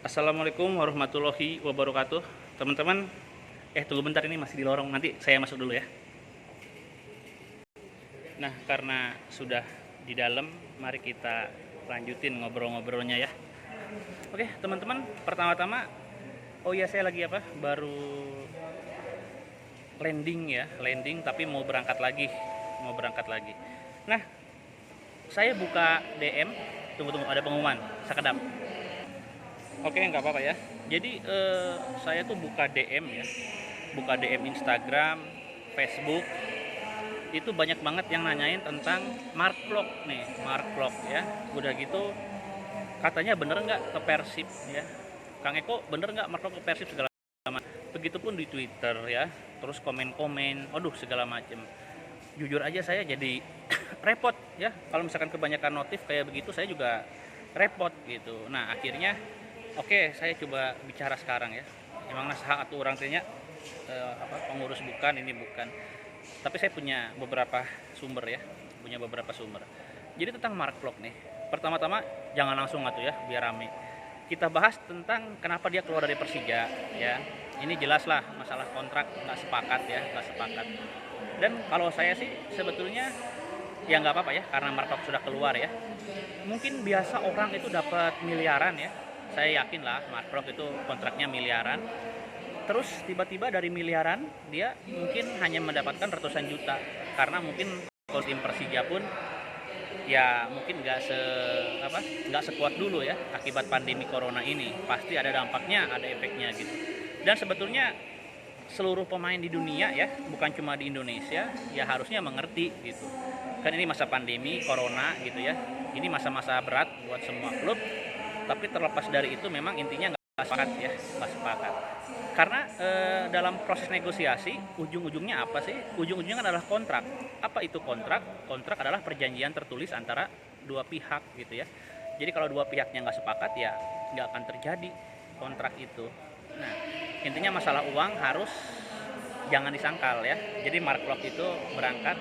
Assalamualaikum warahmatullahi wabarakatuh. Teman-teman, tunggu bentar, ini masih di lorong, nanti saya masuk dulu ya. Nah, karena sudah di dalam, mari kita lanjutin ngobrol-ngobrolnya ya. Oke, teman-teman, pertama-tama, oh iya saya lagi baru landing tapi mau berangkat lagi. Nah, saya buka DM, tunggu ada pengumuman, sekedap. Oke, nggak apa-apa ya. Jadi saya tuh buka DM ya, buka DM Instagram, Facebook, itu banyak banget yang nanyain tentang Mark Klok nih, Mark Klok ya. Udah gitu katanya bener nggak ke Persib ya, Kang Eko bener nggak Mark Klok ke Persib segala macam. Begitupun di Twitter ya, terus komen-komen, aduh segala macem. Jujur aja saya jadi repot ya, kalau misalkan kebanyakan notif kayak begitu saya juga repot gitu. Nah akhirnya oke, saya coba bicara sekarang ya. Emang nasaha atuh orang tanya pengurus bukan, ini bukan. Tapi saya punya beberapa sumber ya, Jadi tentang Mark Klok nih. Pertama-tama jangan langsung atuh ya, biar rame. Kita bahas tentang kenapa dia keluar dari Persija ya. Ini jelas lah masalah kontrak nggak sepakat. Dan kalau saya sih sebetulnya ya nggak apa-apa ya, karena Mark Klok sudah keluar ya. Mungkin biasa orang itu dapat miliaran ya. Saya yakin lah Mark Klok itu kontraknya miliaran. Terus tiba-tiba dari miliaran dia mungkin hanya mendapatkan ratusan juta, karena mungkin kalau tim Persija pun ya mungkin nggak sekuat dulu ya, akibat pandemi corona ini pasti ada dampaknya, ada efeknya gitu. Dan sebetulnya seluruh pemain di dunia ya, bukan cuma di Indonesia, ya harusnya mengerti gitu. Kan ini masa pandemi corona gitu ya, ini masa-masa berat buat semua klub. Tapi terlepas dari itu memang intinya nggak sepakat. Karena dalam proses negosiasi ujung-ujungnya apa sih? Ujung-ujungnya adalah kontrak. Apa itu kontrak? Kontrak adalah perjanjian tertulis antara dua pihak gitu ya. Jadi kalau dua pihaknya nggak sepakat ya nggak akan terjadi kontrak itu. Nah intinya masalah uang harus jangan disangkal ya. Jadi Mark Klok itu berangkat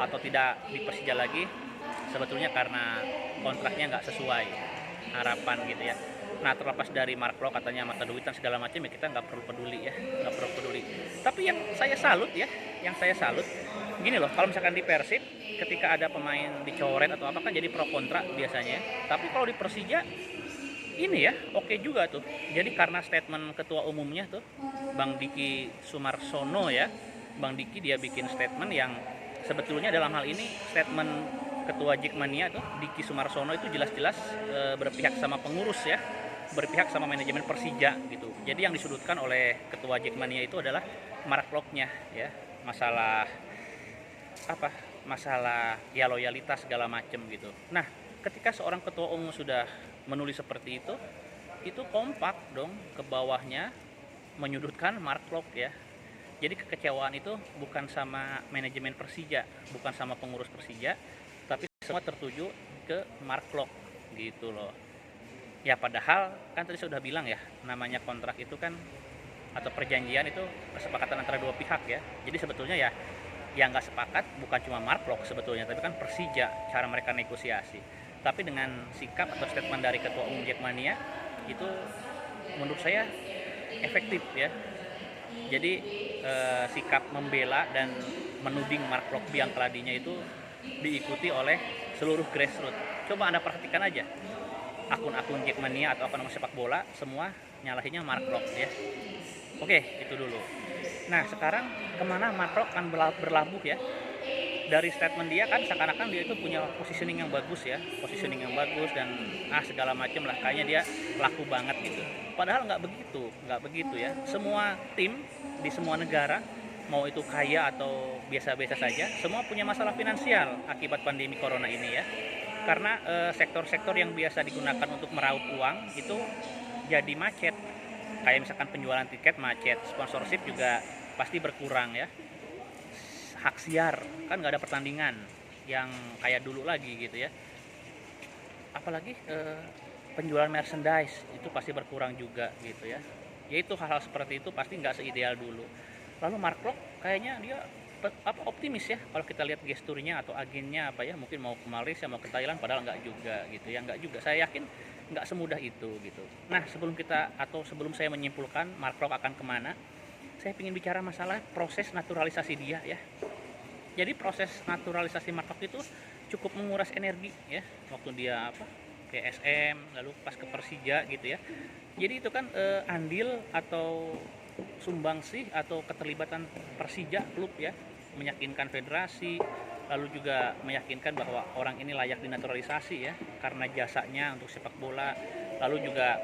atau tidak di Persija lagi sebetulnya karena kontraknya nggak sesuai harapan gitu ya. Nah terlepas dari Mark Klok katanya mata duitan segala macam ya, kita nggak perlu peduli ya, nggak perlu peduli. Tapi yang saya salut gini loh, kalau misalkan di Persib ketika ada pemain dicoret atau apa kan jadi pro kontra biasanya. Tapi kalau di Persija ini ya oke juga tuh. Jadi karena statement ketua umumnya tuh Bang Diki Sumarsono ya, Bang Diki dia bikin statement yang sebetulnya dalam hal ini statement ketua Jackmania tuh Diki Sumarsono itu jelas-jelas berpihak sama pengurus ya, berpihak sama manajemen Persija gitu. Jadi yang disudutkan oleh ketua Jackmania itu adalah Mark Kloknya ya, masalah ya loyalitas segala macem gitu. Nah ketika seorang ketua umum sudah menulis seperti itu kompak dong ke bawahnya menyudutkan Mark Klok ya. Jadi kekecewaan itu bukan sama manajemen Persija, bukan sama pengurus Persija, tapi semua tertuju ke Mark Klok gitu loh. Ya padahal kan tadi sudah bilang ya, namanya kontrak itu kan atau perjanjian itu kesepakatan antara dua pihak ya. Jadi sebetulnya ya yang nggak sepakat bukan cuma Mark Klok sebetulnya, tapi kan Persija, cara mereka negosiasi. Tapi dengan sikap atau statement dari ketua umum Jackmania itu menurut saya efektif ya. Jadi sikap membela dan menuding Mark Klok biang keladinya itu diikuti oleh seluruh grassroots. Coba Anda perhatikan aja akun-akun Jackmania atau akun sepak bola semua nyalahinnya Mark Klok ya. Oke, itu dulu. Nah sekarang kemana Mark Klok akan berlabuh ya? Dari statement dia kan seakan-akan dia itu punya positioning yang bagus dan segala macam lah, kayaknya dia laku banget gitu. Padahal nggak begitu ya. Semua tim di semua negara mau itu kaya atau biasa-biasa saja, semua punya masalah finansial akibat pandemi corona ini ya. Karena sektor-sektor yang biasa digunakan untuk meraup uang itu jadi macet. Kayak misalkan penjualan tiket macet, sponsorship juga pasti berkurang ya. Hak siar kan nggak ada pertandingan yang kayak dulu lagi gitu ya. Apalagi penjualan merchandise itu pasti berkurang juga gitu ya. Yaitu hal-hal seperti itu pasti nggak seideal dulu. Lalu Mark Klok kayaknya dia optimis ya kalau kita lihat gesturnya atau agennya apa ya, mungkin mau ke Malaysia, mau ke Thailand, padahal nggak juga gitu ya, nggak juga. Saya yakin nggak semudah itu gitu. Nah, sebelum saya menyimpulkan Mark Klok akan kemana, saya ingin bicara masalah proses naturalisasi dia ya. Jadi proses naturalisasi Mark Klok itu cukup menguras energi ya, waktu dia PSM lalu pas ke Persija gitu ya. Jadi itu kan andil atau sumbangsih atau keterlibatan Persija klub ya, meyakinkan federasi, lalu juga meyakinkan bahwa orang ini layak dinaturalisasi ya karena jasanya untuk sepak bola, lalu juga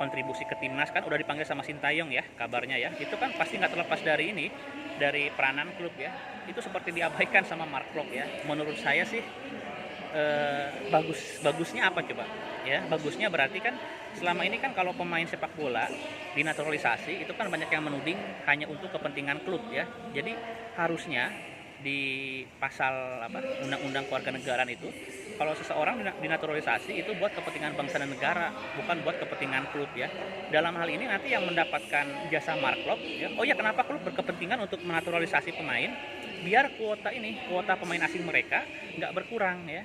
kontribusi ke timnas, kan udah dipanggil sama Sintayong ya kabarnya ya. Itu kan pasti nggak terlepas dari peranan klub ya. Itu seperti diabaikan sama Mark Klok ya. Menurut saya sih bagusnya apa coba ya, bagusnya berarti kan selama ini kan kalau pemain sepak bola dinaturalisasi itu kan banyak yang menuding hanya untuk kepentingan klub ya. Jadi harusnya di pasal undang-undang kewarganegaraan itu, kalau seseorang dinaturalisasi itu buat kepentingan bangsa dan negara, bukan buat kepentingan klub ya. Dalam hal ini nanti yang mendapatkan jasa Mark Klok ya, oh ya, kenapa klub berkepentingan untuk menaturalisasi pemain, biar kuota pemain asing mereka nggak berkurang ya.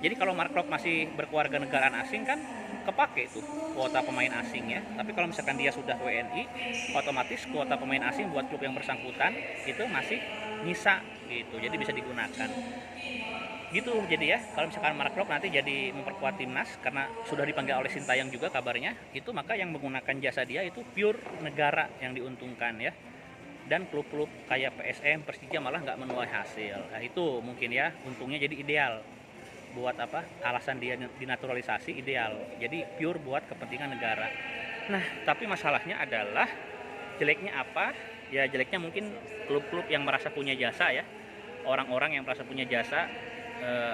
Jadi kalau Mark Klok masih berkewarganegaraan asing kan kepake tuh kuota pemain asing ya. Tapi kalau misalkan dia sudah WNI, otomatis kuota pemain asing buat klub yang bersangkutan itu masih nyisa gitu. Jadi bisa digunakan. Gitu jadi ya, kalau misalkan Mark Klok nanti jadi memperkuat timnas karena sudah dipanggil oleh Sintayong juga kabarnya, itu maka yang menggunakan jasa dia itu pure negara yang diuntungkan ya. Dan klub-klub kayak PSM, Persija malah nggak menuai hasil. Nah itu mungkin ya, untungnya jadi ideal. Buat alasan dia dinaturalisasi ideal, jadi pure buat kepentingan negara. Nah, tapi masalahnya adalah jeleknya apa? Ya jeleknya mungkin klub-klub yang merasa punya jasa ya, orang-orang yang merasa punya jasa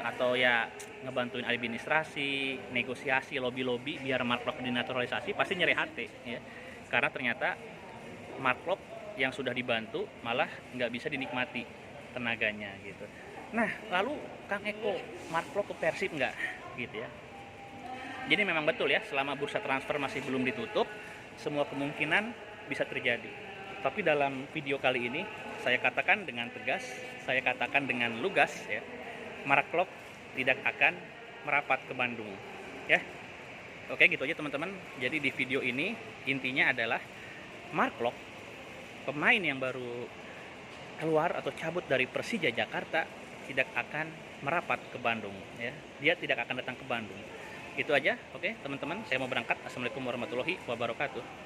atau ya ngebantuin administrasi, negosiasi, lobby biar Mark Klok dinaturalisasi, pasti nyeri hati ya, karena ternyata Mark Klok yang sudah dibantu malah nggak bisa dinikmati tenaganya gitu. Nah, lalu Kang Eko, Mark Klok ke Persib nggak? Gitu ya. Jadi memang betul ya, selama bursa transfer masih belum ditutup, semua kemungkinan bisa terjadi. Tapi dalam video kali ini, saya katakan dengan tegas, saya katakan dengan lugas ya, Mark Klok tidak akan merapat ke Bandung. Ya. Oke, gitu aja teman-teman. Jadi di video ini intinya adalah Mark Klok, pemain yang baru keluar atau cabut dari Persija Jakarta, tidak akan merapat ke Bandung ya. Dia tidak akan datang ke Bandung. Itu aja. Oke, teman-teman, saya mau berangkat. Assalamualaikum warahmatullahi wabarakatuh.